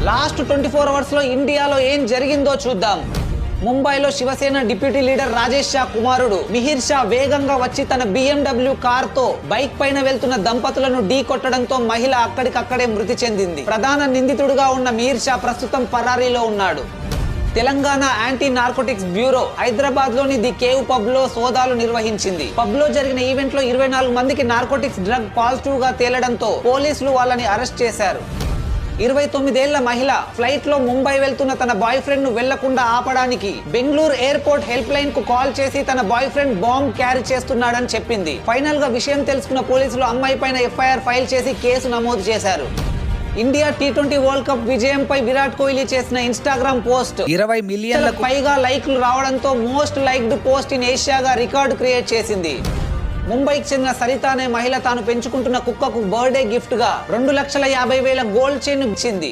Last 24 hours లో ఇండియాలో ఏం జరిగిందో చూద్దాం. ముంబైలో శివసేన డిప్యూటీ లీడర్ రాజేష్ షా కుమారుడు మిహిర్ షా వేగంగా వచ్చి తన BMW కార్ తో బైక్ పైన వెళ్తున్న దంపతులను ఢీ కొట్టడంతో మహిళ అక్కడికక్కడే మృతి చెందింది. ప్రధాన నిందితుడిగా ఉన్న మిహిర్ షా ప్రస్తుతం పరారీలో ఉన్నాడు. Telangana anti narcotics bureau Hyderabad లోని ది కేవ్ పబ్ లో సోదాలు నిర్వహించింది. పబ్ లో జరిగిన ఈవెంట్ లో 24 మందికి నార్కోటిక్స్ డ్రగ్ పాజిటివ్ గా తేలడంతో పోలీసులు వాళ్ళని అరెస్ట్ చేశారు. 29 ఏళ్ల మహిళ ఫ్లైట్ లో ముంబై వెళ్తున్న తన బాయ్ ఫ్రెండ్ ను వెళ్లకుండా ఆపడానికి బెంగళూరు ఎయిర్పోర్ట్ హెల్ప్ లైన్ కు కాల్ చేసి తన బాయ్ ఫ్రెండ్ బాంబ్ క్యారీ చేస్తున్నాడని చెప్పింది. ఫైనల్ గా విషయం తెలుసుకున్న పోలీసులు అమ్మాయి పైన FIR ఫైల్ చేసి కేసు నమోదు చేశారు. ఇండియా T20 వరల్డ్ కప్ విజయంపై విరాట్ కోహ్లీ చేసిన ఇన్స్టాగ్రామ్ పోస్ట్ 20 మిలియన్లకు పైగా లైక్లు రావడంతో మోస్ట్ లైక్డ్ పోస్ట్ ఇన్ ఏషియాగా రికార్డు క్రియేట్ చేసింది. ముంబైకి చెందిన సరిత అనే మహిళ తాను పెంచుకుంటున్న కుక్కకు బర్త్డే గిఫ్ట్ గా 2,50,000 గోల్డ్ చైన్ ఇచ్చింది.